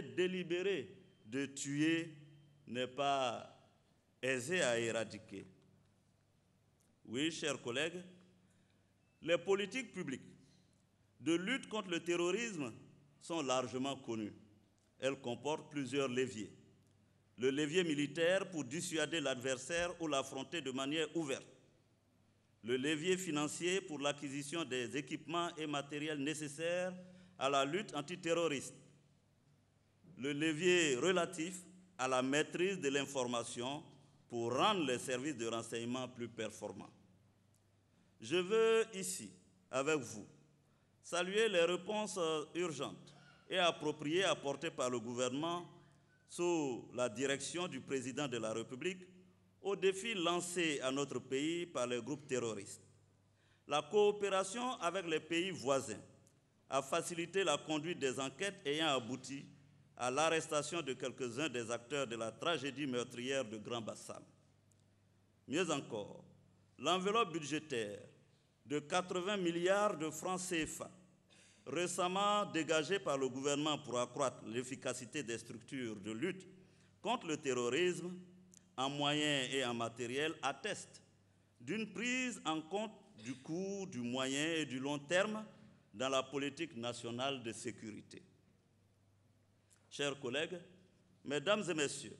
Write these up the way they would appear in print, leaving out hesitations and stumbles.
délibéré de tuer n'est pas aisé à éradiquer. Oui, chers collègues, les politiques publiques de lutte contre le terrorisme sont largement connues. Elles comportent plusieurs leviers. Le levier militaire pour dissuader l'adversaire ou l'affronter de manière ouverte. Le levier financier pour l'acquisition des équipements et matériels nécessaires à la lutte antiterroriste. Le levier relatif à la maîtrise de l'information pour rendre les services de renseignement plus performants. Je veux ici, avec vous, saluer les réponses urgentes et appropriées apportées par le gouvernement sous la direction du président de la République aux défis lancés à notre pays par les groupes terroristes. La coopération avec les pays voisins a facilité la conduite des enquêtes ayant abouti à l'arrestation de quelques-uns des acteurs de la tragédie meurtrière de Grand Bassam. Mieux encore, l'enveloppe budgétaire de 80 milliards de francs CFA, récemment dégagée par le gouvernement pour accroître l'efficacité des structures de lutte contre le terrorisme, en moyens et en matériel, atteste d'une prise en compte du court, du moyen et du long terme dans la politique nationale de sécurité. Chers collègues, mesdames et messieurs,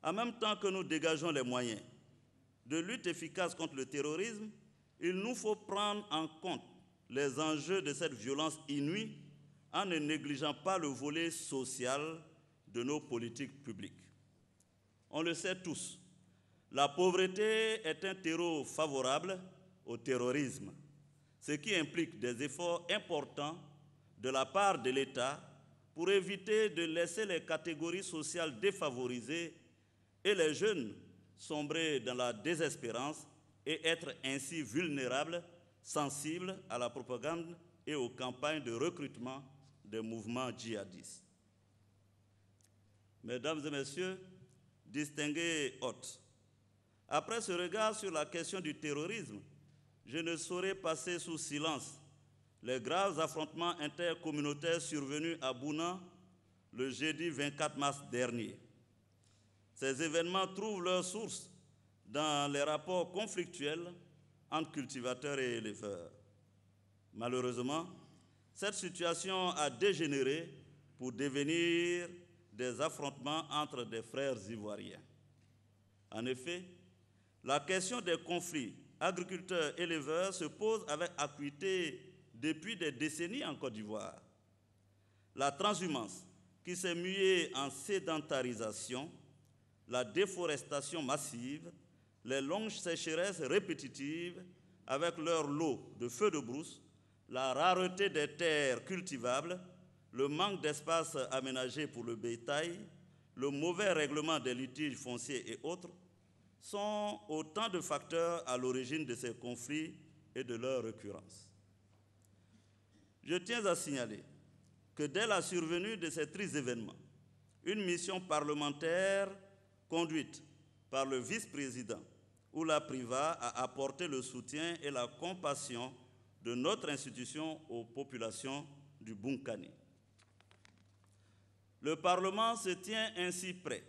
en même temps que nous dégageons les moyens de lutte efficace contre le terrorisme, il nous faut prendre en compte les enjeux de cette violence inouïe en ne négligeant pas le volet social de nos politiques publiques. On le sait tous, la pauvreté est un terreau favorable au terrorisme, ce qui implique des efforts importants de la part de l'État pour éviter de laisser les catégories sociales défavorisées et les jeunes sombrer dans la désespérance et être ainsi vulnérables, sensibles à la propagande et aux campagnes de recrutement des mouvements djihadistes. Mesdames et messieurs, distingués hôtes, après ce regard sur la question du terrorisme, je ne saurais passer sous silence les graves affrontements intercommunautaires survenus à Bouna le jeudi 24 mars dernier. Ces événements trouvent leur source dans les rapports conflictuels entre cultivateurs et éleveurs. Malheureusement, cette situation a dégénéré pour devenir des affrontements entre des frères ivoiriens. En effet, la question des conflits agriculteurs-éleveurs se pose avec acuité depuis des décennies en Côte d'Ivoire. La transhumance qui s'est muée en sédentarisation, la déforestation massive, les longues sécheresses répétitives avec leur lot de feux de brousse, la rareté des terres cultivables, le manque d'espace aménagé pour le bétail, le mauvais règlement des litiges fonciers et autres, sont autant de facteurs à l'origine de ces conflits et de leur récurrence. Je tiens à signaler que dès la survenue de ces tristes événements, une mission parlementaire conduite par le vice-président Oula Priva a apporté le soutien et la compassion de notre institution aux populations du Bunkani. Le Parlement se tient ainsi prêt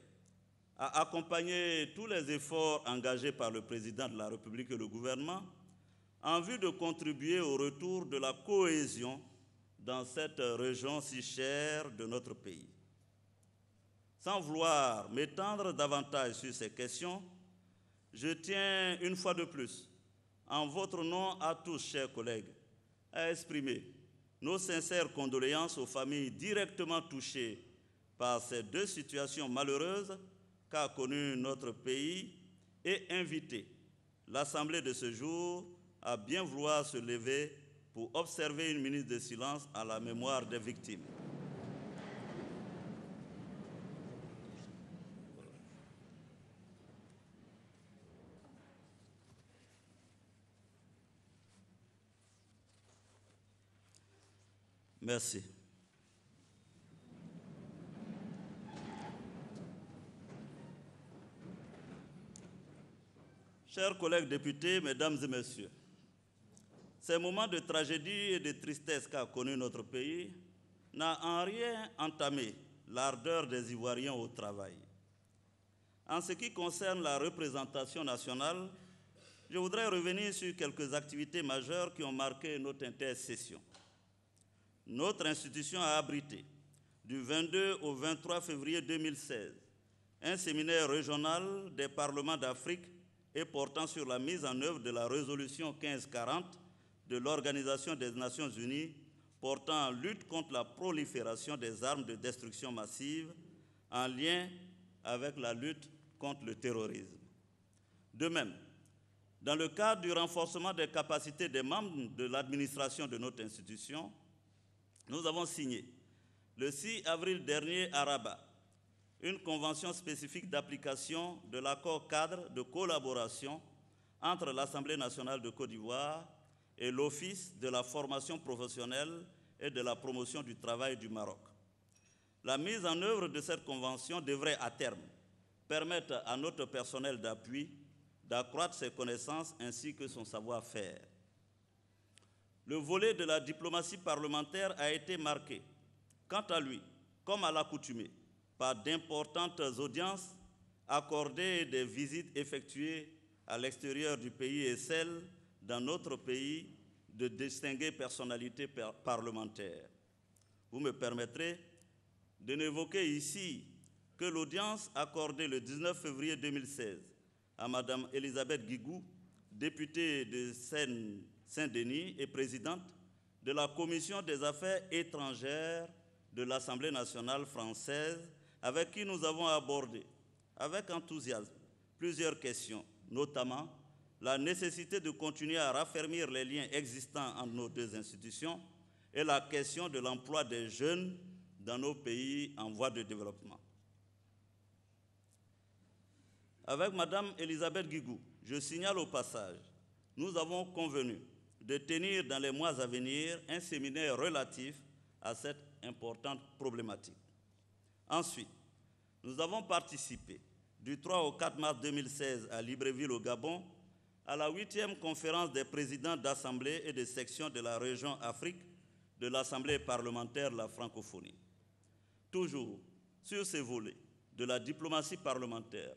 à accompagner tous les efforts engagés par le président de la République et le gouvernement en vue de contribuer au retour de la cohésion dans cette région si chère de notre pays. Sans vouloir m'étendre davantage sur ces questions, je tiens une fois de plus, en votre nom à tous, chers collègues, à exprimer nos sincères condoléances aux familles directement touchées par ces deux situations malheureuses qu'a connues notre pays et inviter l'Assemblée de ce jour à bien vouloir se lever pour observer une minute de silence à la mémoire des victimes. Merci. Chers collègues députés, mesdames et messieurs, ces moments de tragédie et de tristesse qu'a connu notre pays n'ont en rien entamé l'ardeur des Ivoiriens au travail. En ce qui concerne la représentation nationale, je voudrais revenir sur quelques activités majeures qui ont marqué notre intercession. Notre institution a abrité, du 22 au 23 février 2016, un séminaire régional des parlements d'Afrique et portant sur la mise en œuvre de la résolution 1540 de l'Organisation des Nations Unies portant en lutte contre la prolifération des armes de destruction massive en lien avec la lutte contre le terrorisme. De même, dans le cadre du renforcement des capacités des membres de l'administration de notre institution, nous avons signé le 6 avril dernier à Rabat une convention spécifique d'application de l'accord cadre de collaboration entre l'Assemblée nationale de Côte d'Ivoire et l'Office de la formation professionnelle et de la promotion du travail du Maroc. La mise en œuvre de cette convention devrait à terme permettre à notre personnel d'appui d'accroître ses connaissances ainsi que son savoir-faire. Le volet de la diplomatie parlementaire a été marqué, quant à lui, comme à l'accoutumée, par d'importantes audiences accordées et des visites effectuées à l'extérieur du pays et celles dans notre pays de distinguées personnalités parlementaires. Vous me permettrez de n'évoquer ici que l'audience accordée le 19 février 2016 à Mme Elisabeth Guigou, députée de Saint-Denis et présidente de la Commission des Affaires étrangères de l'Assemblée nationale française, avec qui nous avons abordé avec enthousiasme plusieurs questions, notamment la nécessité de continuer à raffermir les liens existants entre nos deux institutions et la question de l'emploi des jeunes dans nos pays en voie de développement. Avec Mme Elisabeth Guigou, je signale au passage, nous avons convenu de tenir dans les mois à venir un séminaire relatif à cette importante problématique. Ensuite, nous avons participé du 3 au 4 mars 2016 à Libreville au Gabon à la 8e conférence des présidents d'assemblée et de sections de la région Afrique de l'Assemblée parlementaire de la francophonie. Toujours sur ces volets de la diplomatie parlementaire,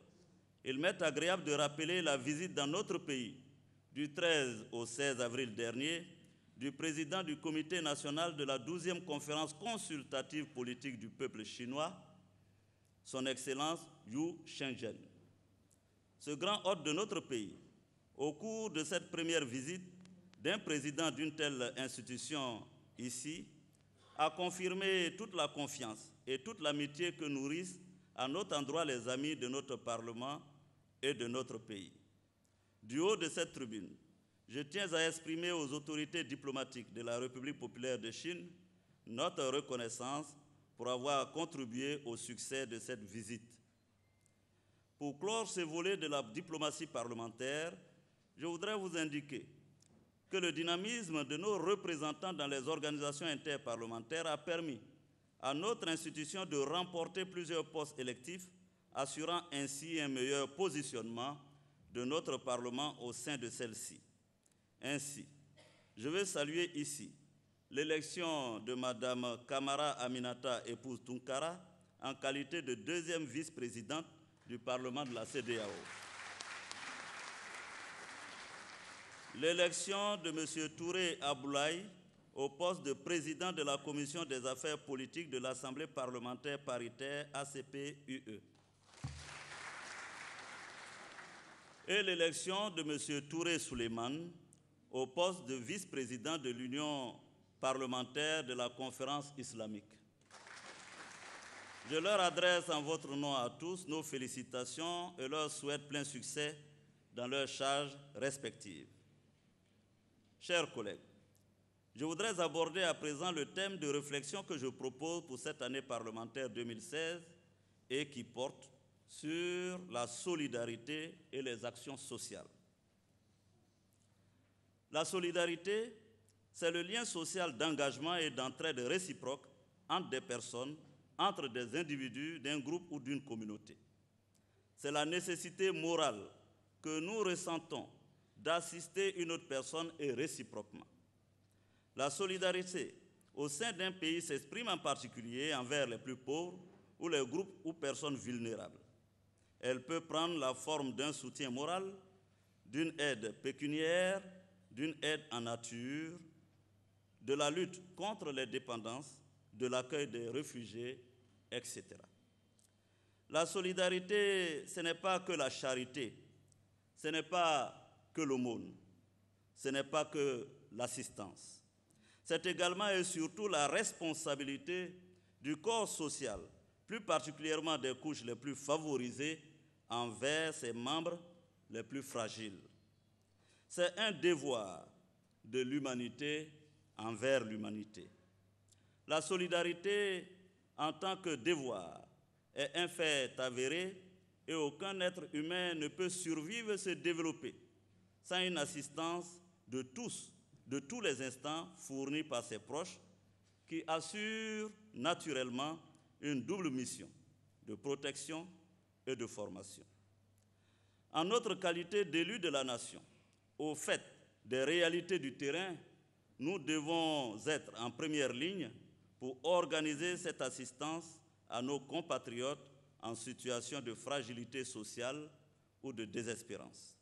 il m'est agréable de rappeler la visite dans notre pays du 13 au 16 avril dernier du président du Comité national de la 12e conférence consultative politique du peuple chinois, son Excellence Yu Shenzhen. Ce grand hôte de notre pays, au cours de cette première visite d'un président d'une telle institution ici, a confirmé toute la confiance et toute l'amitié que nourrissent à notre endroit les amis de notre Parlement et de notre pays. Du haut de cette tribune, je tiens à exprimer aux autorités diplomatiques de la République populaire de Chine notre reconnaissance pour avoir contribué au succès de cette visite. Pour clore ce volet de la diplomatie parlementaire, je voudrais vous indiquer que le dynamisme de nos représentants dans les organisations interparlementaires a permis à notre institution de remporter plusieurs postes électifs, assurant ainsi un meilleur positionnement de notre Parlement au sein de celle-ci. Ainsi, je veux saluer ici l'élection de Mme Kamara Aminata, épouse Tunkara, en qualité de deuxième vice-présidente du Parlement de la CEDEAO. L'élection de M. Touré Aboulaye au poste de président de la Commission des affaires politiques de l'Assemblée parlementaire paritaire ACP-UE. Et l'élection de M. Touré Souleymane au poste de vice-président de l'Union parlementaire de la Conférence islamique. Je leur adresse en votre nom à tous nos félicitations et leur souhaite plein succès dans leurs charges respectives. Chers collègues, je voudrais aborder à présent le thème de réflexion que je propose pour cette année parlementaire 2016 et qui porte sur la solidarité et les actions sociales. La solidarité, c'est le lien social d'engagement et d'entraide réciproque entre des personnes, entre des individus, d'un groupe ou d'une communauté. C'est la nécessité morale que nous ressentons d'assister une autre personne et réciproquement. La solidarité au sein d'un pays s'exprime en particulier envers les plus pauvres ou les groupes ou personnes vulnérables. Elle peut prendre la forme d'un soutien moral, d'une aide pécuniaire, d'une aide en nature, de la lutte contre les dépendances, de l'accueil des réfugiés, etc. La solidarité, ce n'est pas que la charité, ce n'est pas que l'aumône, ce n'est pas que l'assistance. C'est également et surtout la responsabilité du corps social, plus particulièrement des couches les plus favorisées, envers ses membres les plus fragiles. C'est un devoir de l'humanité envers l'humanité. La solidarité en tant que devoir est un fait avéré et aucun être humain ne peut survivre et se développer sans une assistance de tous les instants fournie par ses proches qui assurent naturellement une double mission de protection et de formation. En notre qualité d'élus de la nation, au fait des réalités du terrain, nous devons être en première ligne pour organiser cette assistance à nos compatriotes en situation de fragilité sociale ou de désespérance.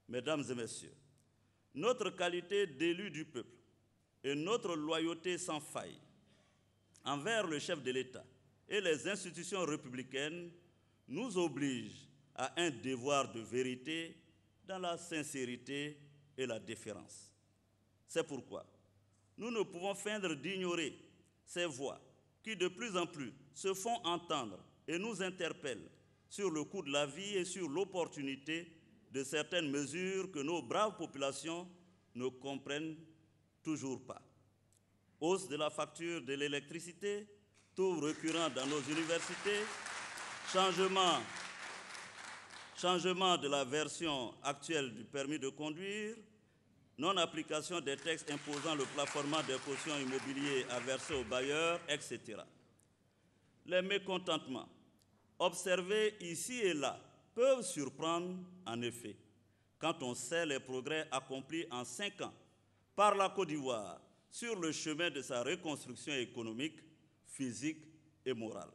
Mesdames et messieurs, notre qualité d'élus du peuple et notre loyauté sans faille envers le chef de l'État et les institutions républicaines nous obligent à un devoir de vérité dans la sincérité et la déférence. C'est pourquoi nous ne pouvons feindre d'ignorer ces voix qui de plus en plus se font entendre et nous interpellent sur le coût de la vie et sur l'opportunité de certaines mesures que nos braves populations ne comprennent toujours pas. Hausse de la facture de l'électricité, taux récurrents dans nos universités, changement de la version actuelle du permis de conduire, non-application des textes imposant le plafonnement des cautions immobilières à verser aux bailleurs, etc. Les mécontentements observés ici et là peuvent surprendre en effet quand on sait les progrès accomplis en 5 ans par la Côte d'Ivoire sur le chemin de sa reconstruction économique, physique et morale.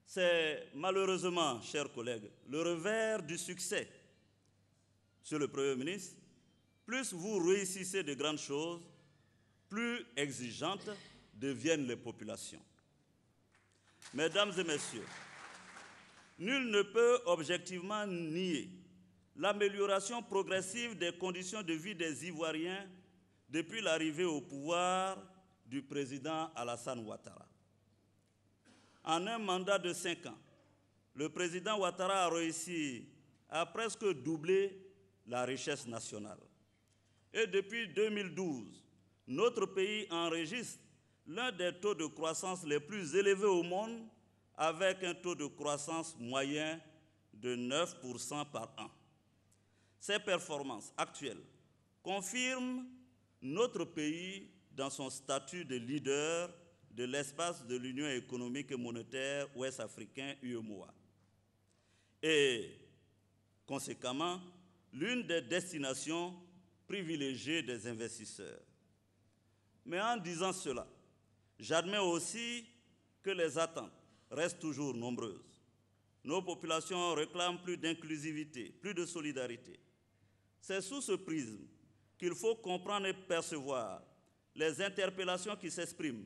C'est malheureusement, chers collègues, le revers du succès. Monsieur le Premier ministre, plus vous réussissez de grandes choses, plus exigeantes deviennent les populations. Mesdames et messieurs, nul ne peut objectivement nier l'amélioration progressive des conditions de vie des Ivoiriens depuis l'arrivée au pouvoir du président Alassane Ouattara. En un mandat de 5 ans, le président Ouattara a réussi à presque doubler la richesse nationale. Et depuis 2012, notre pays enregistre l'un des taux de croissance les plus élevés au monde, avec un taux de croissance moyen de 9% par an. Ces performances actuelles confirment notre pays dans son statut de leader de l'espace de l'Union économique et monétaire ouest-africain UEMOA. Et, conséquemment, l'une des destinations privilégiées des investisseurs. Mais en disant cela, j'admets aussi que les attentes restent toujours nombreuses. Nos populations réclament plus d'inclusivité, plus de solidarité. C'est sous ce prisme qu'il faut comprendre et percevoir les interpellations qui s'expriment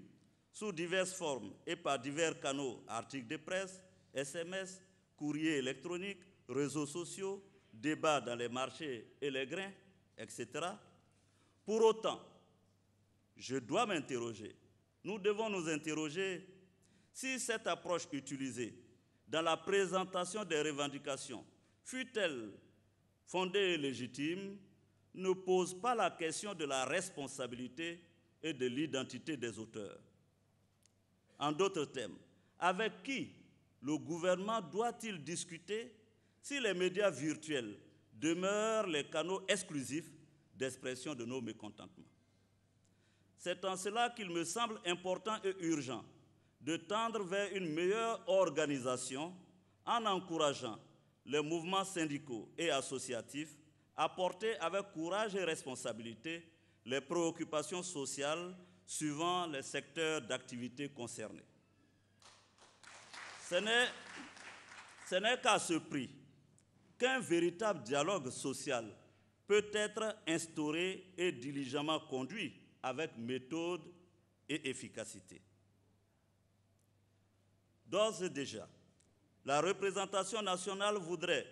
sous diverses formes et par divers canaux, articles de presse, SMS, courriers électroniques, réseaux sociaux, débats dans les marchés et les grains, etc. Pour autant, je dois m'interroger, nous devons nous interroger si cette approche utilisée dans la présentation des revendications, fût-elle fondée et légitime, ne pose pas la question de la responsabilité et de l'identité des auteurs. En d'autres termes, avec qui le gouvernement doit-il discuter si les médias virtuels demeurent les canaux exclusifs d'expression de nos mécontentements? C'est en cela qu'il me semble important et urgent de tendre vers une meilleure organisation en encourageant les mouvements syndicaux et associatifs à porter avec courage et responsabilité les préoccupations sociales suivant les secteurs d'activité concernés. Ce n'est qu'à ce prix qu'un véritable dialogue social peut être instauré et diligemment conduit avec méthode et efficacité. D'ores et déjà, la représentation nationale voudrait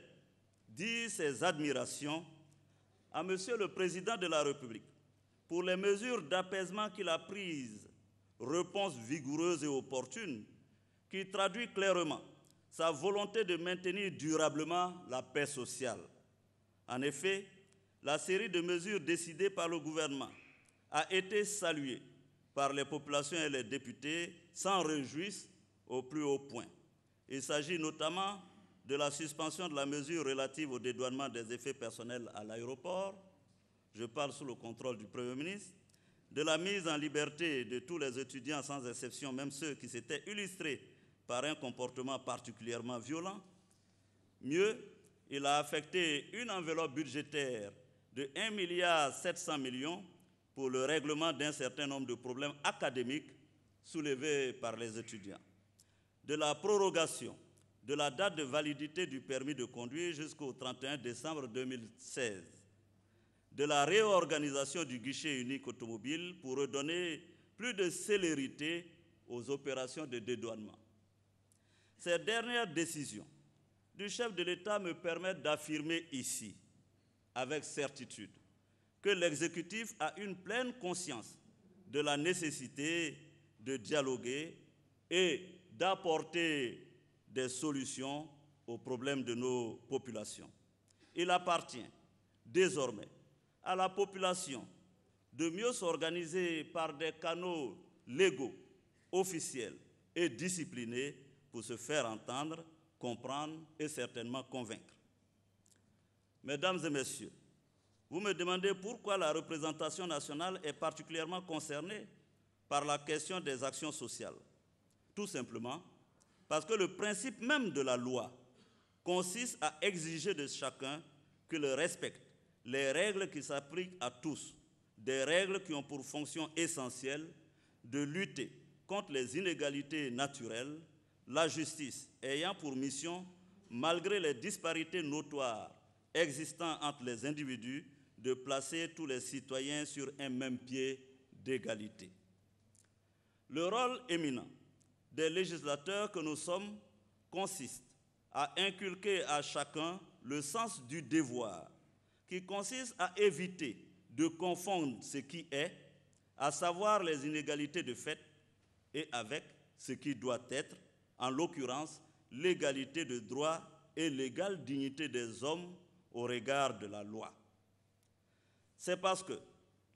dire ses admirations à Monsieur le Président de la République pour les mesures d'apaisement qu'il a prises, réponse vigoureuse et opportune, qui traduit clairement sa volonté de maintenir durablement la paix sociale. En effet, la série de mesures décidées par le gouvernement a été saluée par les populations et les députés, s'en réjouissent au plus haut point. Il s'agit notamment de la suspension de la mesure relative au dédouanement des effets personnels à l'aéroport, je parle sous le contrôle du Premier ministre, de la mise en liberté de tous les étudiants sans exception, même ceux qui s'étaient illustrés par un comportement particulièrement violent. Mieux, il a affecté une enveloppe budgétaire de 1,7 milliard pour le règlement d'un certain nombre de problèmes académiques soulevés par les étudiants. De la prorogation de la date de validité du permis de conduire jusqu'au 31 décembre 2016, de la réorganisation du guichet unique automobile pour redonner plus de célérité aux opérations de dédouanement. Ces dernières décisions du chef de l'État me permettent d'affirmer ici, avec certitude, que l'exécutif a une pleine conscience de la nécessité de dialoguer et d'apporter des solutions aux problèmes de nos populations. Il appartient désormais à la population de mieux s'organiser par des canaux légaux, officiels et disciplinés pour se faire entendre, comprendre et certainement convaincre. Mesdames et messieurs, vous me demandez pourquoi la représentation nationale est particulièrement concernée par la question des actions sociales. Tout simplement parce que le principe même de la loi consiste à exiger de chacun qu'il respecte les règles qui s'appliquent à tous, des règles qui ont pour fonction essentielle de lutter contre les inégalités naturelles, la justice ayant pour mission, malgré les disparités notoires existant entre les individus, de placer tous les citoyens sur un même pied d'égalité. Le rôle éminent des législateurs que nous sommes consiste à inculquer à chacun le sens du devoir, qui consiste à éviter de confondre ce qui est, à savoir les inégalités de fait, et avec ce qui doit être, en l'occurrence l'égalité de droit et l'égale dignité des hommes au regard de la loi. C'est parce que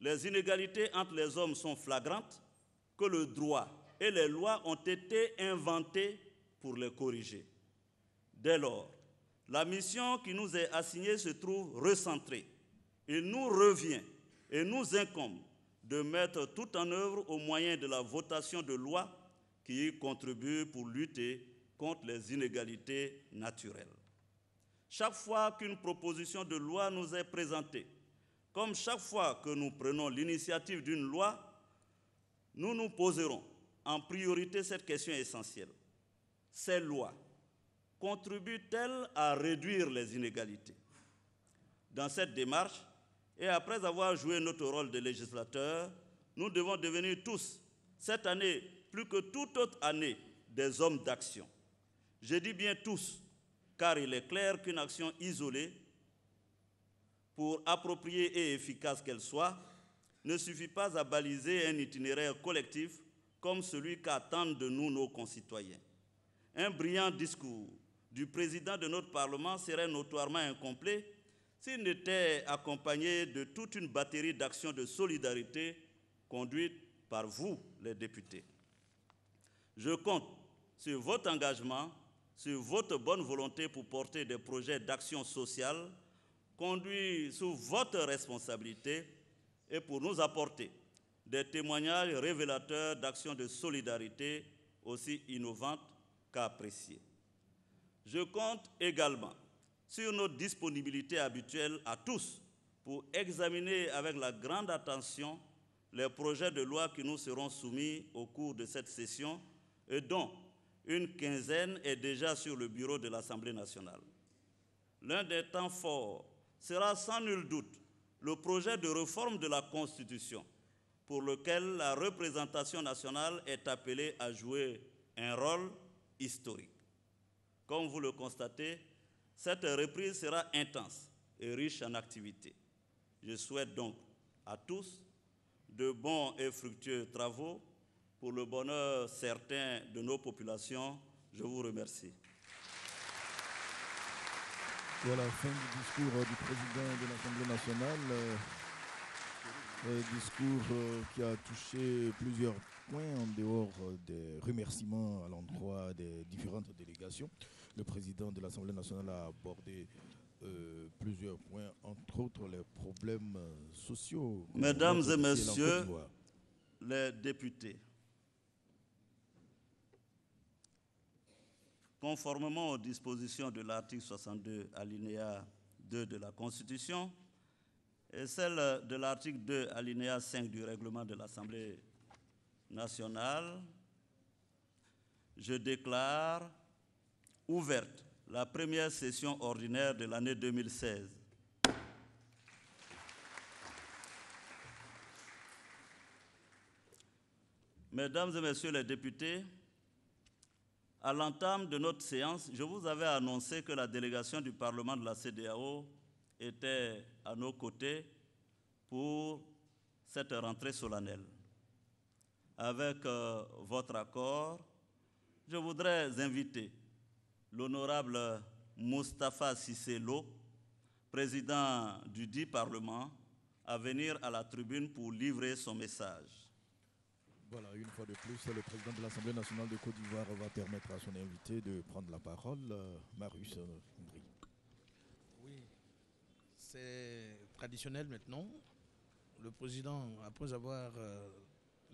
les inégalités entre les hommes sont flagrantes que le droit et les lois ont été inventés pour les corriger. Dès lors, la mission qui nous est assignée se trouve recentrée. Il nous revient et nous incombe de mettre tout en œuvre au moyen de la votation de lois qui y contribuent pour lutter contre les inégalités naturelles. Chaque fois qu'une proposition de loi nous est présentée, comme chaque fois que nous prenons l'initiative d'une loi, nous nous poserons en priorité cette question essentielle. Ces lois contribuent-elles à réduire les inégalités? Dans cette démarche, et après avoir joué notre rôle de législateur, nous devons devenir tous, cette année plus que toute autre année, des hommes d'action. Je dis bien tous, car il est clair qu'une action isolée, pour appropriée et efficace qu'elle soit, ne suffit pas à baliser un itinéraire collectif comme celui qu'attendent de nous nos concitoyens. Un brillant discours du président de notre Parlement serait notoirement incomplet s'il n'était accompagné de toute une batterie d'actions de solidarité conduites par vous, les députés. Je compte sur votre engagement, sur votre bonne volonté pour porter des projets d'action sociale conduits sous votre responsabilité et pour nous apporter des témoignages révélateurs d'actions de solidarité aussi innovantes qu'appréciées. Je compte également sur notre disponibilité habituelle à tous pour examiner avec la grande attention les projets de loi qui nous seront soumis au cours de cette session et dont une quinzaine est déjà sur le bureau de l'Assemblée nationale. L'un des temps forts sera sans nul doute le projet de réforme de la Constitution, pour lequel la représentation nationale est appelée à jouer un rôle historique. Comme vous le constatez, cette reprise sera intense et riche en activités. Je souhaite donc à tous de bons et fructueux travaux pour le bonheur certain de nos populations. Je vous remercie. Et à la fin du discours du président de l'Assemblée nationale, discours qui a touché plusieurs points en dehors des remerciements à l'endroit des différentes délégations. Le président de l'Assemblée nationale a abordé plusieurs points, entre autres les problèmes sociaux. Mesdames et messieurs les députés, conformément aux dispositions de l'article 62, alinéa 2 de la Constitution, et celle de l'article 2, alinéa 5 du règlement de l'Assemblée nationale, je déclare ouverte la première session ordinaire de l'année 2016. Mesdames et messieurs les députés, à l'entame de notre séance, je vous avais annoncé que la délégation du Parlement de la CEDEAO était à nos côtés pour cette rentrée solennelle. Avec votre accord, je voudrais inviter l'honorable Moustapha Cissé Lo, président du dit Parlement, à venir à la tribune pour livrer son message. Voilà, une fois de plus, le président de l'Assemblée nationale de Côte d'Ivoire va permettre à son invité de prendre la parole. Marius Ngri. Oui, c'est traditionnel maintenant. Le président, après avoir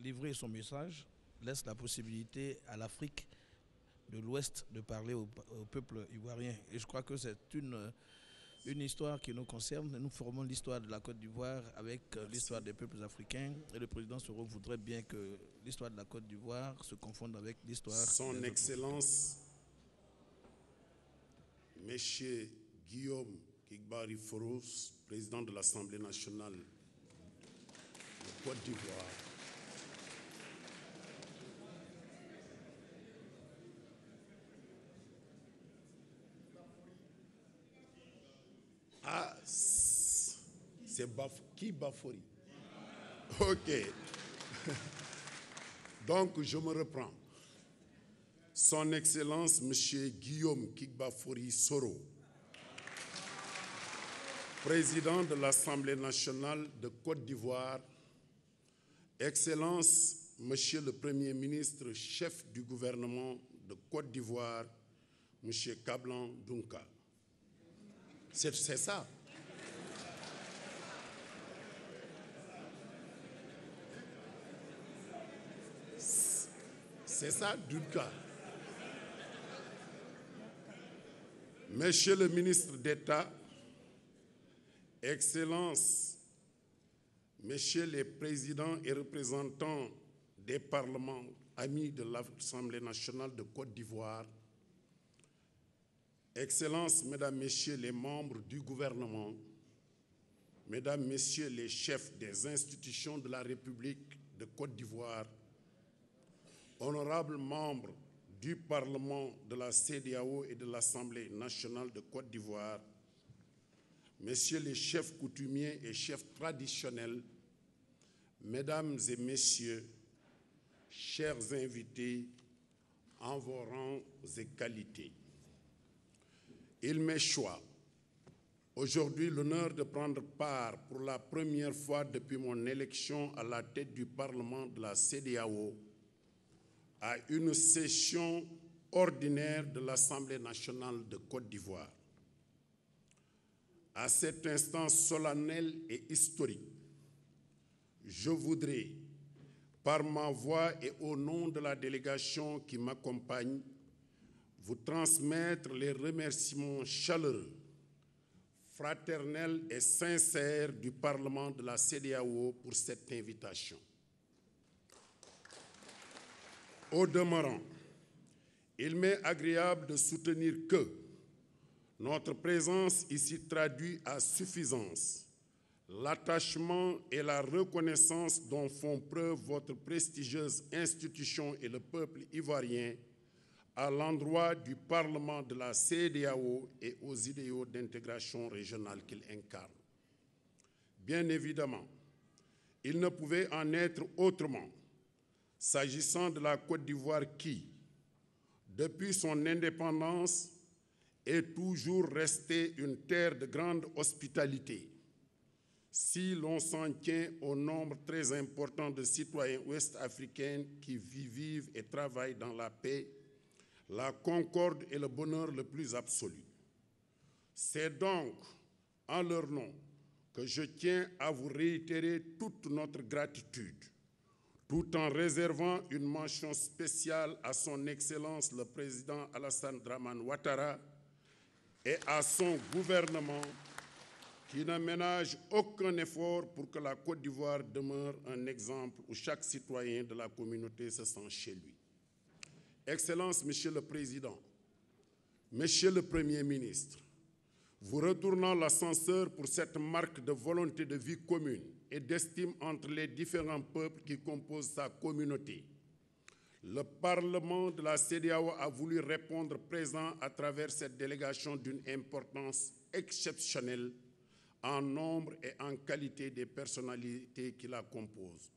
livré son message, laisse la possibilité à l'Afrique de l'Ouest de parler au peuple ivoirien. Et je crois que c'est une histoire qui nous concerne. Nous formons l'histoire de la Côte d'Ivoire avec l'histoire des peuples africains. Et le président Soro voudrait bien que l'histoire de la Côte d'Ivoire se confonde avec l'histoire... Son Excellence, Monsieur Guillaume Kigbari Foros, président de l'Assemblée nationale de Côte d'Ivoire. Ah, c'est qui Bafori? Ok. Donc, je me reprends. Son Excellence, Monsieur Guillaume Kigbafori Soro, président de l'Assemblée nationale de Côte d'Ivoire, Excellence, Monsieur le Premier ministre, chef du gouvernement de Côte d'Ivoire, Monsieur Kablan Dunka. C'est ça. C'est ça, Dunka. Monsieur le ministre d'État, Excellences, Messieurs les présidents et représentants des parlements amis de l'Assemblée nationale de Côte d'Ivoire, Excellences, Mesdames, Messieurs les membres du gouvernement, Mesdames, Messieurs les chefs des institutions de la République de Côte d'Ivoire, honorables membres du Parlement de la CEDEAO et de l'Assemblée nationale de Côte d'Ivoire, Messieurs les chefs coutumiers et chefs traditionnels, Mesdames et Messieurs, chers invités, en vos rangs et qualités. Il m'est choix aujourd'hui l'honneur de prendre part pour la première fois depuis mon élection à la tête du Parlement de la CEDEAO à une session ordinaire de l'Assemblée nationale de Côte d'Ivoire. À cet instant solennel et historique, je voudrais, par ma voix et au nom de la délégation qui m'accompagne, vous transmettre les remerciements chaleureux, fraternels et sincères du Parlement de la CEDEAO pour cette invitation. Au demeurant, il m'est agréable de soutenir que notre présence ici traduit à suffisance l'attachement et la reconnaissance dont font preuve votre prestigieuse institution et le peuple ivoirien à l'endroit du Parlement de la CEDEAO et aux idéaux d'intégration régionale qu'il incarne. Bien évidemment, il ne pouvait en être autrement s'agissant de la Côte d'Ivoire qui, depuis son indépendance, est toujours restée une terre de grande hospitalité, si l'on s'en tient au nombre très important de citoyens ouest-africains qui vivent et travaillent dans la paix, la concorde et le bonheur le plus absolu. C'est donc en leur nom que je tiens à vous réitérer toute notre gratitude, tout en réservant une mention spéciale à son Excellence le Président Alassane Dramane Ouattara et à son gouvernement qui ne ménage aucun effort pour que la Côte d'Ivoire demeure un exemple où chaque citoyen de la communauté se sent chez lui. Excellence, Monsieur le Président, Monsieur le Premier ministre, vous retournant l'ascenseur pour cette marque de volonté de vie commune et d'estime entre les différents peuples qui composent sa communauté, le Parlement de la CEDEAO a voulu répondre présent à travers cette délégation d'une importance exceptionnelle en nombre et en qualité des personnalités qui la composent.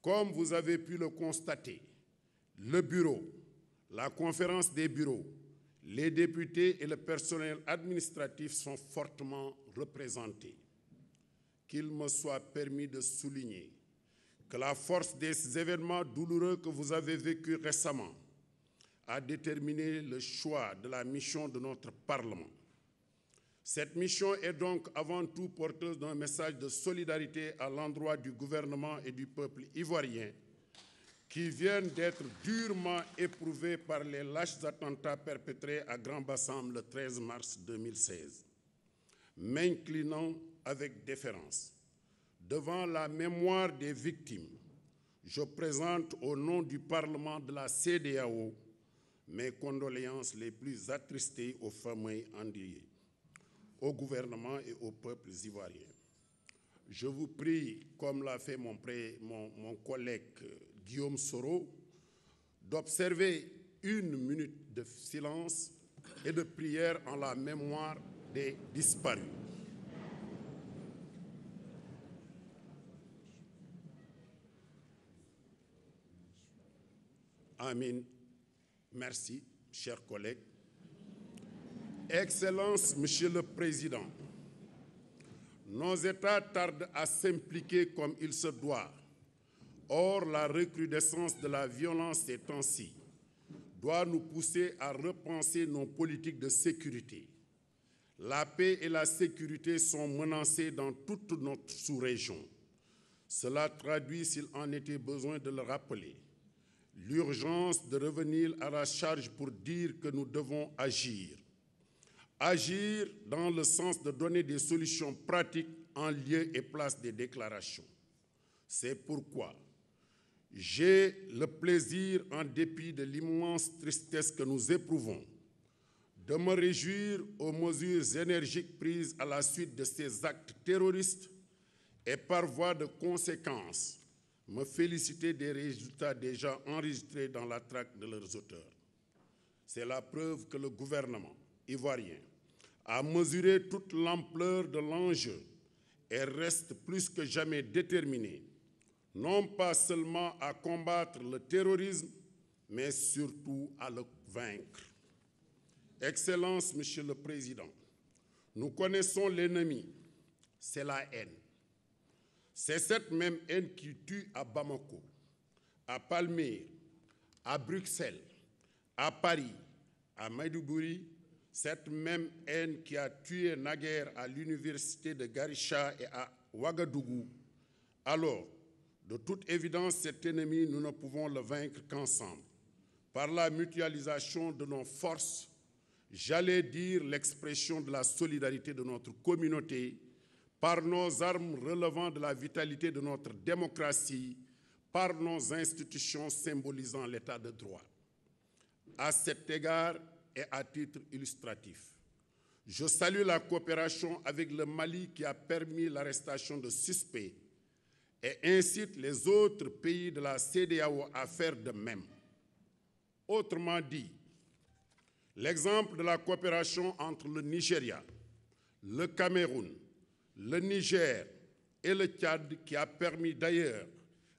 Comme vous avez pu le constater, le bureau, la conférence des bureaux, les députés et le personnel administratif sont fortement représentés. Qu'il me soit permis de souligner que la force des événements douloureux que vous avez vécus récemment a déterminé le choix de la mission de notre Parlement. Cette mission est donc avant tout porteuse d'un message de solidarité à l'endroit du gouvernement et du peuple ivoirien qui viennent d'être durement éprouvés par les lâches attentats perpétrés à Grand-Bassam le 13 mars 2016. M'inclinant avec déférence devant la mémoire des victimes, je présente au nom du Parlement de la CEDEAO mes condoléances les plus attristées aux familles endeuillées, au gouvernement et aux peuples ivoiriens. Je vous prie, comme l'a fait mon collègue Guillaume Soro, d'observer 1 minute de silence et de prière en la mémoire des disparus. Amin. Merci, chers collègues. Excellence, Monsieur le Président, nos États tardent à s'impliquer comme il se doit. Or, la recrudescence de la violence ces temps-ci doit nous pousser à repenser nos politiques de sécurité. La paix et la sécurité sont menacées dans toute notre sous-région. Cela traduit, s'il en était besoin de le rappeler, l'urgence de revenir à la charge pour dire que nous devons agir. Agir dans le sens de donner des solutions pratiques en lieu et place des déclarations. C'est pourquoi j'ai le plaisir, en dépit de l'immense tristesse que nous éprouvons, de me réjouir aux mesures énergiques prises à la suite de ces actes terroristes et par voie de conséquence, me féliciter des résultats déjà enregistrés dans la traque de leurs auteurs. C'est la preuve que le gouvernement ivoirien a mesuré toute l'ampleur de l'enjeu et reste plus que jamais déterminé, non pas seulement à combattre le terrorisme, mais surtout à le vaincre. Excellence, Monsieur le Président, nous connaissons l'ennemi, c'est la haine. C'est cette même haine qui tue à Bamako, à Palmyre, à Bruxelles, à Paris, à Maïdougouri, cette même haine qui a tué naguère à l'université de Garisha et à Ouagadougou. Alors, de toute évidence, cet ennemi, nous ne pouvons le vaincre qu'ensemble, par la mutualisation de nos forces, j'allais dire l'expression de la solidarité de notre communauté, par nos armes relevant de la vitalité de notre démocratie, par nos institutions symbolisant l'état de droit. À cet égard et à titre illustratif, je salue la coopération avec le Mali qui a permis l'arrestation de suspects et incite les autres pays de la CEDEAO à faire de même. Autrement dit, l'exemple de la coopération entre le Nigeria, le Cameroun, le Niger et le Tchad, qui a permis d'ailleurs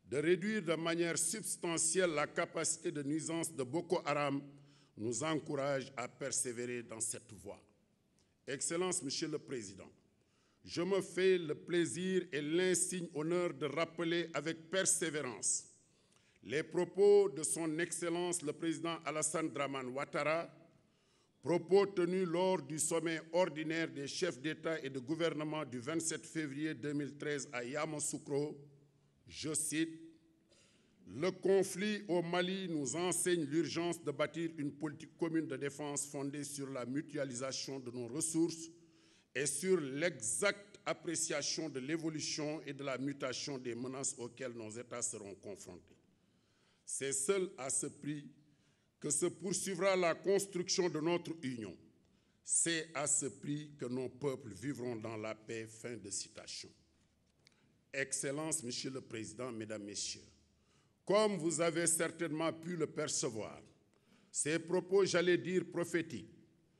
de réduire de manière substantielle la capacité de nuisance de Boko Haram, nous encourage à persévérer dans cette voie. Excellence, Monsieur le Président, je me fais le plaisir et l'insigne honneur de rappeler avec persévérance les propos de son Excellence le Président Alassane Dramane Ouattara, propos tenus lors du sommet ordinaire des chefs d'État et de gouvernement du 27 février 2013 à Yamoussoukro. Je cite, « Le conflit au Mali nous enseigne l'urgence de bâtir une politique commune de défense fondée sur la mutualisation de nos ressources et sur l'exacte appréciation de l'évolution et de la mutation des menaces auxquelles nos États seront confrontés. C'est seul à ce prix que se poursuivra la construction de notre union. C'est à ce prix que nos peuples vivront dans la paix. » Fin de citation. Excellence, Monsieur le Président, Mesdames, Messieurs, comme vous avez certainement pu le percevoir, ces propos, j'allais dire prophétiques,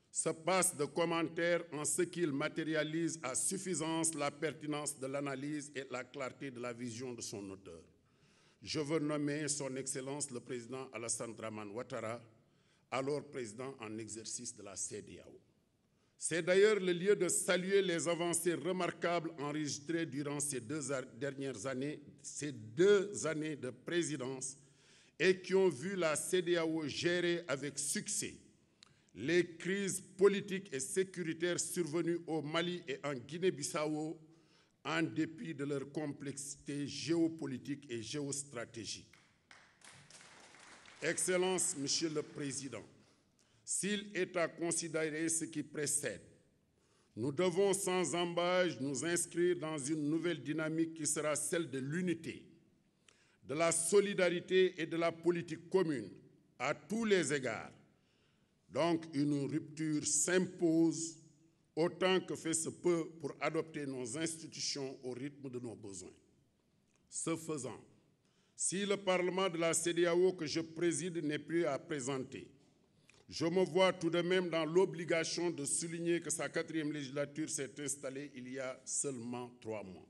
se passent de commentaires en ce qu'ils matérialisent à suffisance la pertinence de l'analyse et la clarté de la vision de son auteur. Je veux nommer son Excellence le Président Alassane Dramane Ouattara, alors président en exercice de la CEDEAO. C'est d'ailleurs le lieu de saluer les avancées remarquables enregistrées durant ces deux années de présidence et qui ont vu la CEDEAO gérer avec succès les crises politiques et sécuritaires survenues au Mali et en Guinée-Bissau en dépit de leur complexité géopolitique et géostratégique. Excellence, Monsieur le Président, s'il est à considérer ce qui précède, nous devons sans ambages nous inscrire dans une nouvelle dynamique qui sera celle de l'unité, de la solidarité et de la politique commune à tous les égards. Donc une rupture s'impose autant que fait se peut pour adopter nos institutions au rythme de nos besoins. Ce faisant, si le Parlement de la CEDEAO que je préside n'est plus à présenter, je me vois tout de même dans l'obligation de souligner que sa 4e législature s'est installée il y a seulement 3 mois.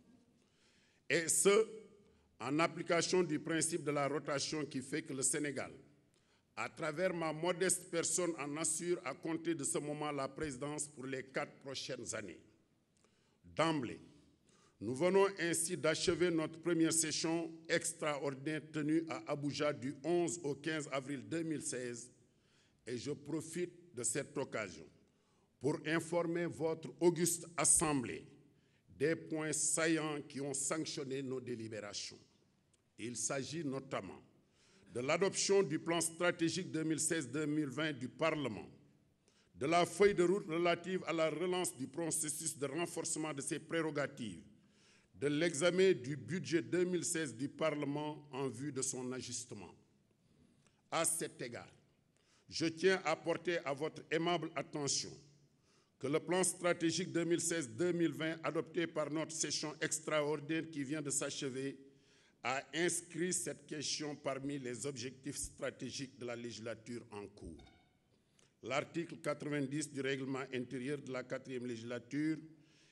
Et ce, en application du principe de la rotation qui fait que le Sénégal, à travers ma modeste personne, en assure à compter de ce moment la présidence pour les 4 prochaines années. D'emblée, nous venons ainsi d'achever notre première session extraordinaire tenue à Abuja du 11 au 15 avril 2016 et je profite de cette occasion pour informer votre auguste assemblée des points saillants qui ont sanctionné nos délibérations. Il s'agit notamment de l'adoption du plan stratégique 2016-2020 du Parlement, de la feuille de route relative à la relance du processus de renforcement de ses prérogatives, de l'examen du budget 2016 du Parlement en vue de son ajustement. À cet égard, je tiens à porter à votre aimable attention que le plan stratégique 2016-2020 adopté par notre session extraordinaire qui vient de s'achever a inscrit cette question parmi les objectifs stratégiques de la législature en cours. L'article 90 du règlement intérieur de la 4e législature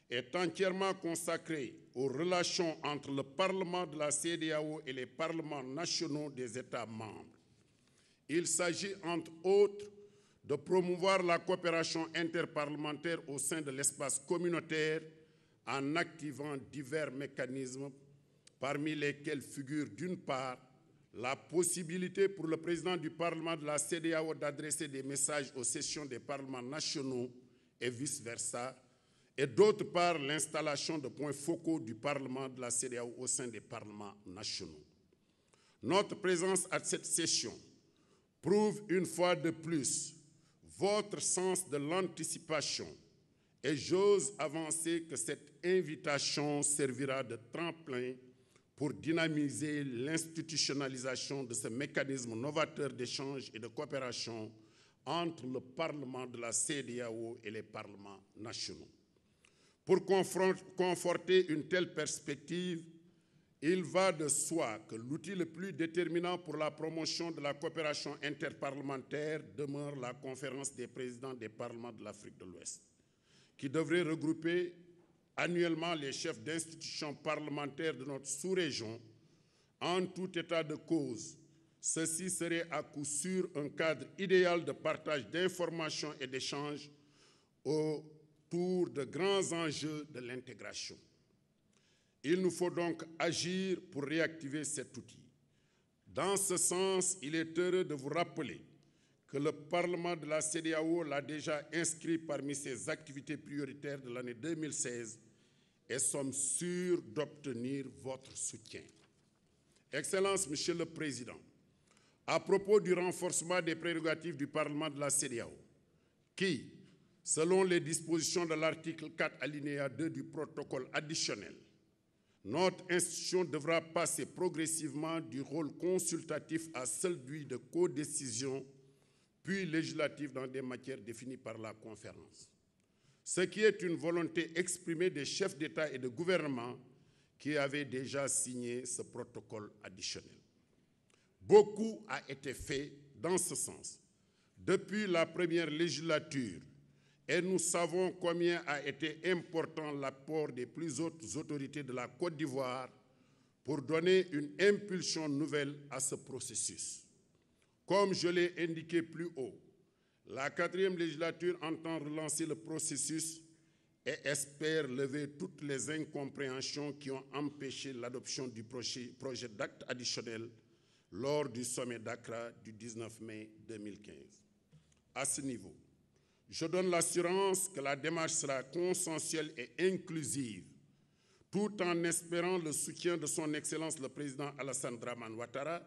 est entièrement consacré aux relations entre le Parlement de la CEDEAO et les parlements nationaux des États membres. Il s'agit, entre autres, de promouvoir la coopération interparlementaire au sein de l'espace communautaire en activant divers mécanismes parmi lesquels figure d'une part la possibilité pour le président du Parlement de la CEDEAO d'adresser des messages aux sessions des parlements nationaux et vice-versa, et d'autre part l'installation de points focaux du Parlement de la CEDEAO au sein des parlements nationaux. Notre présence à cette session prouve une fois de plus votre sens de l'anticipation et j'ose avancer que cette invitation servira de tremplin pour dynamiser l'institutionnalisation de ce mécanisme novateur d'échange et de coopération entre le Parlement de la CEDEAO et les parlements nationaux. Pour conforter une telle perspective, il va de soi que l'outil le plus déterminant pour la promotion de la coopération interparlementaire demeure la conférence des présidents des parlements de l'Afrique de l'Ouest, qui devrait regrouper annuellement les chefs d'institutions parlementaires de notre sous-région. En tout état de cause, ceci serait à coup sûr un cadre idéal de partage d'informations et d'échanges autour de grands enjeux de l'intégration. Il nous faut donc agir pour réactiver cet outil. Dans ce sens, il est heureux de vous rappeler que le Parlement de la CEDEAO l'a déjà inscrit parmi ses activités prioritaires de l'année 2016 et sommes sûrs d'obtenir votre soutien. Excellence, Monsieur le Président, à propos du renforcement des prérogatives du Parlement de la CEDEAO, qui, selon les dispositions de l'article 4 alinéa 2 du protocole additionnel, notre institution devra passer progressivement du rôle consultatif à celui de codécision, puis législatif dans des matières définies par la conférence. Ce qui est une volonté exprimée des chefs d'État et de gouvernement qui avaient déjà signé ce protocole additionnel. Beaucoup a été fait dans ce sens depuis la première législature, et nous savons combien a été important l'apport des plus hautes autorités de la Côte d'Ivoire pour donner une impulsion nouvelle à ce processus. Comme je l'ai indiqué plus haut, la 4e législature entend relancer le processus et espère lever toutes les incompréhensions qui ont empêché l'adoption du projet d'acte additionnel lors du sommet d'Accra du 19 mai 2015. À ce niveau, je donne l'assurance que la démarche sera consensuelle et inclusive, tout en espérant le soutien de son Excellence le Président Alassane Dramane Ouattara,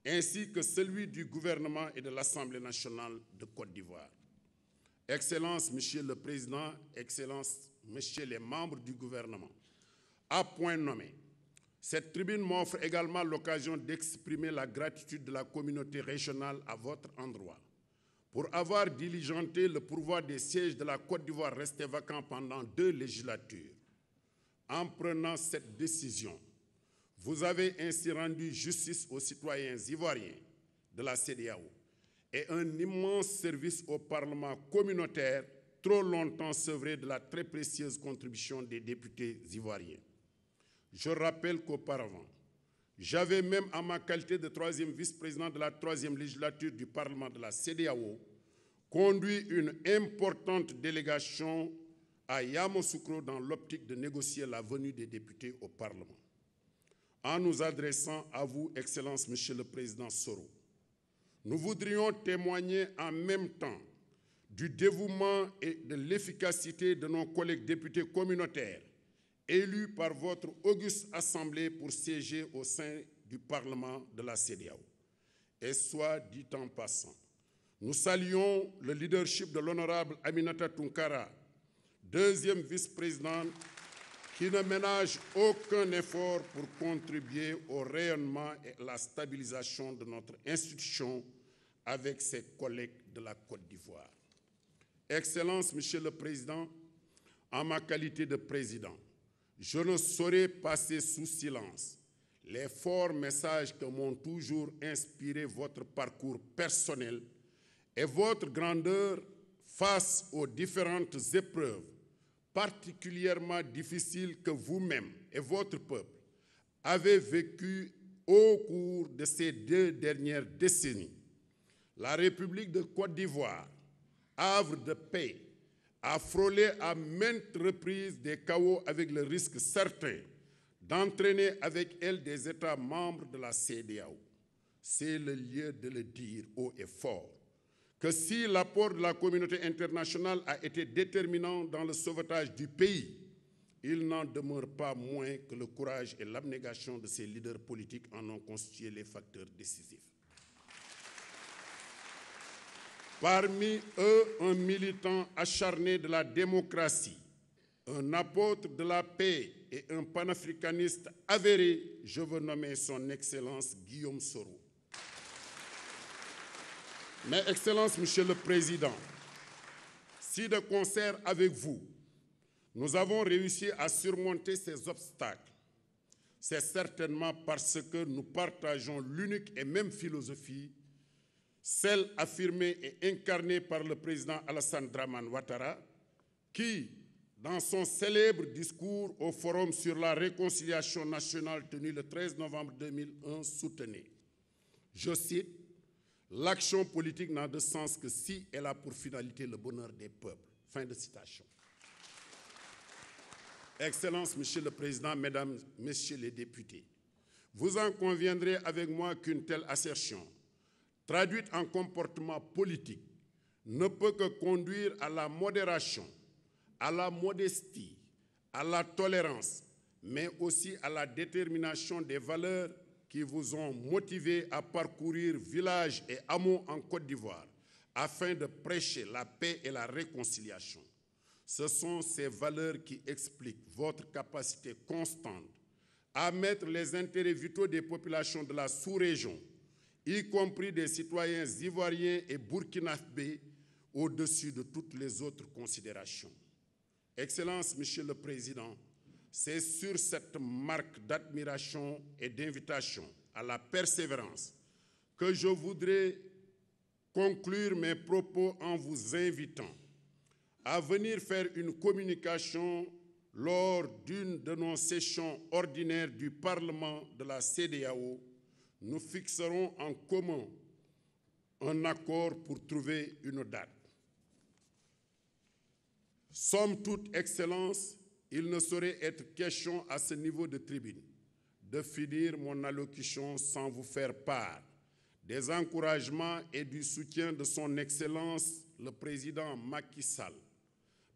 ainsi que celui du gouvernement et de l'Assemblée nationale de Côte d'Ivoire. Excellence, Monsieur le Président, Excellence, Messieurs les membres du gouvernement, à point nommé, cette tribune m'offre également l'occasion d'exprimer la gratitude de la communauté régionale à votre endroit pour avoir diligenté le pourvoi des sièges de la Côte d'Ivoire restés vacants pendant 2 législatures. En prenant cette décision, vous avez ainsi rendu justice aux citoyens ivoiriens de la CEDEAO et un immense service au Parlement communautaire, trop longtemps sevré de la très précieuse contribution des députés ivoiriens. Je rappelle qu'auparavant, j'avais même, en ma qualité de 3e vice-président de la 3e législature du Parlement de la CEDEAO, conduit une importante délégation à Yamoussoukro dans l'optique de négocier la venue des députés au Parlement. En nous adressant à vous, Excellence, Monsieur le Président Soro, nous voudrions témoigner en même temps du dévouement et de l'efficacité de nos collègues députés communautaires élus par votre auguste assemblée pour siéger au sein du Parlement de la CEDEAO. Et soit dit en passant, nous saluons le leadership de l'honorable Aminata Tounkara, 2e vice-présidente, qui ne ménage aucun effort pour contribuer au rayonnement et à la stabilisation de notre institution avec ses collègues de la Côte d'Ivoire. Excellence, Monsieur le Président, en ma qualité de président, je ne saurais passer sous silence les forts messages que m'ont toujours inspiré votre parcours personnel et votre grandeur face aux différentes épreuves particulièrement difficiles que vous-même et votre peuple avez vécues au cours de ces 2 dernières décennies. La République de Côte d'Ivoire, havre de paix, a frôlé à maintes reprises des chaos avec le risque certain d'entraîner avec elle des États membres de la CEDEAO. C'est le lieu de le dire haut et fort, que si l'apport de la communauté internationale a été déterminant dans le sauvetage du pays, il n'en demeure pas moins que le courage et l'abnégation de ses leaders politiques en ont constitué les facteurs décisifs. Parmi eux, un militant acharné de la démocratie, un apôtre de la paix et un panafricaniste avéré, je veux nommer son Excellence Guillaume Soro. Mais Excellence, Monsieur le Président, si de concert avec vous, nous avons réussi à surmonter ces obstacles, c'est certainement parce que nous partageons l'unique et même philosophie, celle affirmée et incarnée par le président Alassane Dramane Ouattara, qui, dans son célèbre discours au Forum sur la réconciliation nationale tenu le 13 novembre 2001, soutenait, je cite, « L'action politique n'a de sens que si elle a pour finalité le bonheur des peuples ». Fin de citation. Excellences, Monsieur le Président, Mesdames, Messieurs les députés, vous en conviendrez avec moi qu'une telle assertion, traduite en comportement politique, ne peut que conduire à la modération, à la modestie, à la tolérance, mais aussi à la détermination des valeurs qui vous ont motivé à parcourir villages et hameaux en Côte d'Ivoire afin de prêcher la paix et la réconciliation. Ce sont ces valeurs qui expliquent votre capacité constante à mettre les intérêts vitaux des populations de la sous-région, y compris des citoyens ivoiriens et burkinabés, au-dessus de toutes les autres considérations. Excellence, Monsieur le Président, c'est sur cette marque d'admiration et d'invitation à la persévérance que je voudrais conclure mes propos en vous invitant à venir faire une communication lors d'une de nos sessions ordinaires du Parlement de la CEDEAO. Nous fixerons en commun un accord pour trouver une date. Somme toute, Excellence, il ne saurait être question à ce niveau de tribune de finir mon allocution sans vous faire part des encouragements et du soutien de son Excellence le Président Macky Sall,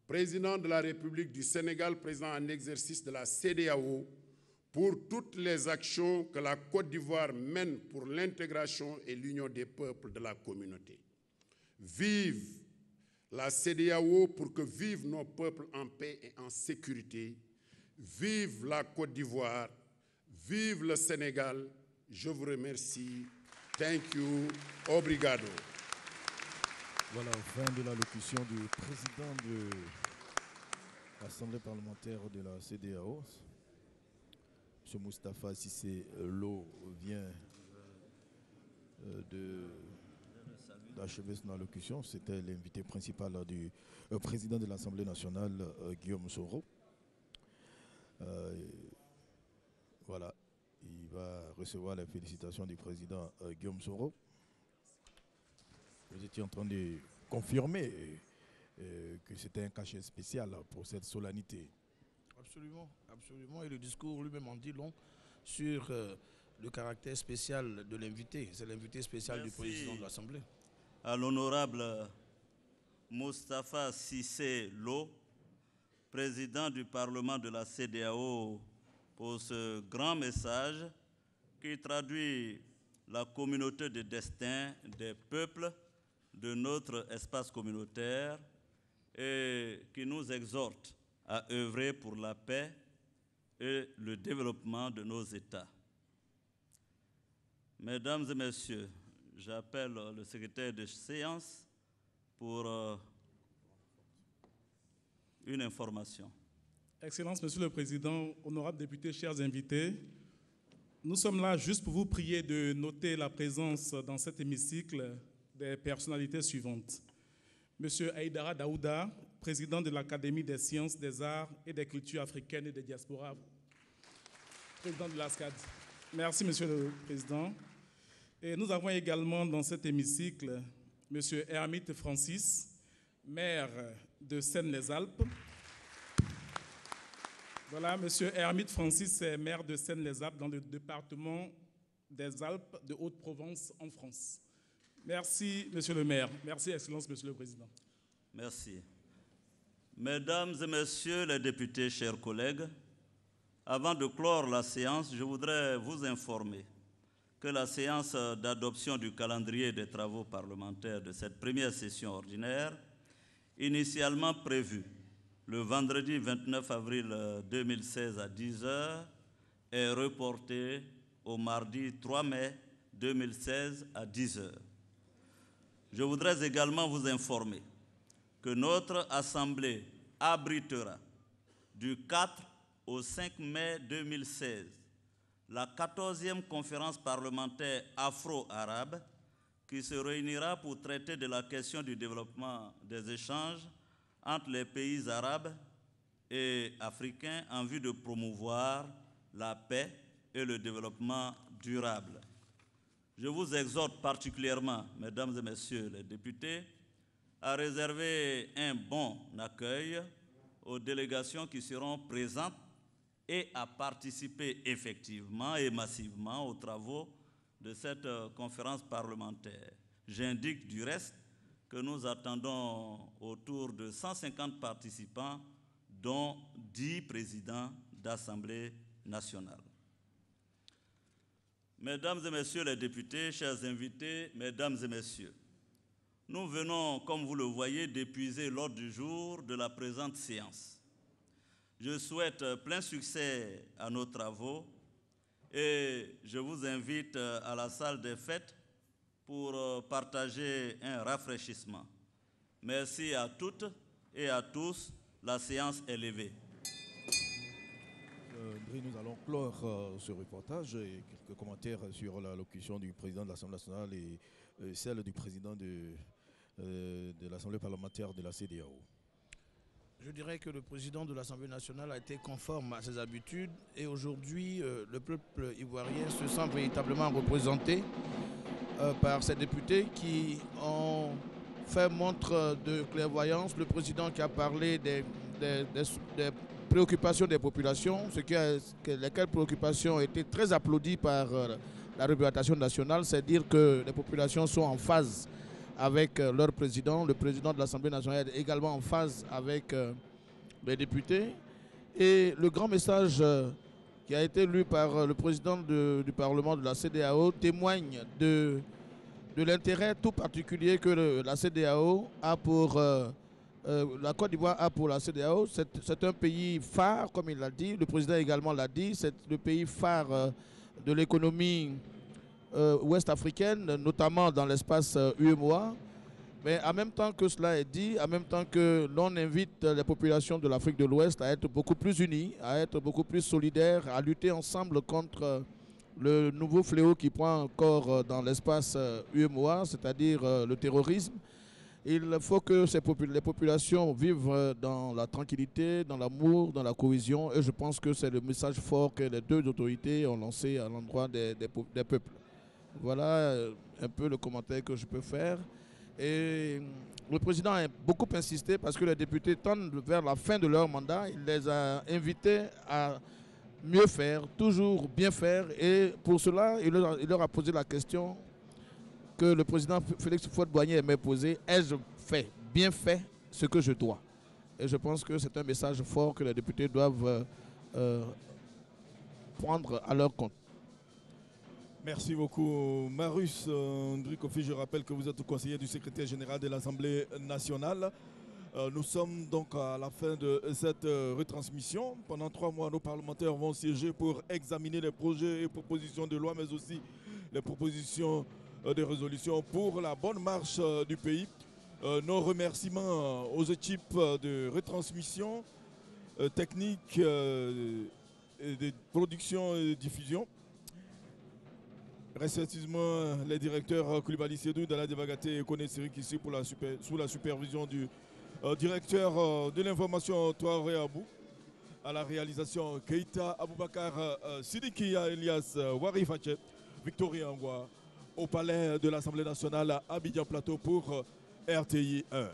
Président de la République du Sénégal, président en exercice de la CEDEAO, pour toutes les actions que la Côte d'Ivoire mène pour l'intégration et l'union des peuples de la communauté. Vive la CEDEAO pour que vivent nos peuples en paix et en sécurité. Vive la Côte d'Ivoire, vive le Sénégal. Je vous remercie. Thank you. Obrigado. Voilà, fin de l'allocution du président de l'Assemblée parlementaire de la CEDEAO. M. Moustapha Cissé Lo vient d'achever son allocution. C'était l'invité principal du président de l'Assemblée nationale, Guillaume Soro. Voilà, il va recevoir les félicitations du président Guillaume Soro. Vous étiez en train de confirmer que c'était un cachet spécial pour cette solennité. Absolument, absolument. Et le discours lui-même en dit long sur le caractère spécial de l'invité. C'est l'invité spécial du président de l'Assemblée. À l'honorable Moustapha Cissé Lo, président du Parlement de la CEDEAO, pour ce grand message qui traduit la communauté de destin des peuples de notre espace communautaire et qui nous exhorte à œuvrer pour la paix et le développement de nos États. Mesdames et Messieurs, j'appelle le secrétaire de séance pour une information. Excellence, Monsieur le Président, honorables députés, chers invités, nous sommes là juste pour vous prier de noter la présence dans cet hémicycle des personnalités suivantes. Monsieur Aïdara Daouda, président de l'Académie des sciences, des arts et des cultures africaines et des diasporas, président de l'ASCAD. Merci, Monsieur le Président. Et nous avons également dans cet hémicycle Monsieur Hermite Francis, maire de Seine-les-Alpes. Voilà, Monsieur Hermite Francis est maire de Seine-les-Alpes dans le département des Alpes de Haute-Provence en France. Merci, Monsieur le maire. Merci, Excellence, Monsieur le Président. Merci. Mesdames et Messieurs les députés, chers collègues, avant de clore la séance, je voudrais vous informer que la séance d'adoption du calendrier des travaux parlementaires de cette première session ordinaire, initialement prévue le vendredi 29 avril 2016 à 10h, est reportée au mardi 3 mai 2016 à 10h. Je voudrais également vous informer que notre Assemblée abritera du 4 au 5 mai 2016 la 14e conférence parlementaire afro-arabe qui se réunira pour traiter de la question du développement des échanges entre les pays arabes et africains en vue de promouvoir la paix et le développement durable. Je vous exhorte particulièrement, mesdames et messieurs les députés, à réserver un bon accueil aux délégations qui seront présentes et à participer effectivement et massivement aux travaux de cette conférence parlementaire. J'indique du reste que nous attendons autour de 150 participants, dont 10 présidents d'Assemblée nationale. Mesdames et messieurs les députés, chers invités, mesdames et messieurs, nous venons, comme vous le voyez, d'épuiser l'ordre du jour de la présente séance. Je souhaite plein succès à nos travaux et je vous invite à la salle des fêtes pour partager un rafraîchissement. Merci à toutes et à tous. La séance est levée. Nous allons clore ce reportage et quelques commentaires sur l'allocution du président de l'Assemblée nationale et celle du président de l'Assemblée parlementaire de la CEDEAO. Je dirais que le président de l'Assemblée nationale a été conforme à ses habitudes et aujourd'hui, le peuple ivoirien se sent véritablement représenté par ces députés qui ont fait montre de clairvoyance. Le président qui a parlé des préoccupations des populations, lesquelles préoccupations ont été très applaudies par la représentation nationale, c'est dire que les populations sont en phase avec leur président. Le président de l'Assemblée nationale est également en phase avec les députés. Et le grand message qui a été lu par le président du Parlement de la CEDEAO témoigne de l'intérêt tout particulier que la CEDEAO a pour la Côte d'Ivoire a pour la CEDEAO. C'est un pays phare, comme il l'a dit. Le président également l'a dit. C'est le pays phare de l'économie ouest-africaine, notamment dans l'espace UEMOA. Mais en même temps que cela est dit, en même temps que l'on invite les populations de l'Afrique de l'Ouest à être beaucoup plus unies, à être beaucoup plus solidaires, à lutter ensemble contre le nouveau fléau qui prend encore dans l'espace UEMOA, c'est-à-dire le terrorisme. Il faut que les populations vivent dans la tranquillité, dans l'amour, dans la cohésion. Et je pense que c'est le message fort que les deux autorités ont lancé à l'endroit des peuples. Voilà un peu le commentaire que je peux faire. Et le président a beaucoup insisté parce que les députés tendent vers la fin de leur mandat. Il les a invités à mieux faire, toujours bien faire. Et pour cela, il leur a posé la question que le président Félix Houphouët-Boigny aimait poser. Ai-je bien fait ce que je dois? Et je pense que c'est un message fort que les députés doivent prendre à leur compte. Merci beaucoup, Marus Ndrikofi. Je rappelle que vous êtes conseiller du secrétaire général de l'Assemblée nationale. Nous sommes donc à la fin de cette retransmission. Pendant 3 mois, nos parlementaires vont siéger pour examiner les projets et propositions de loi, mais aussi les propositions de résolution pour la bonne marche du pays. Nos remerciements aux équipes de retransmission technique, de production et de diffusion. Respectivement, les directeurs Koulibaly Sédou, Dala Devagaté et Kone Sirik ici sous la supervision du directeur de l'information Touaré Abou. À la réalisation Keita Aboubakar Sidikia Elias Warifache, Victorien Ngwa, au palais de l'Assemblée nationale à Abidjan Plateau pour RTI 1.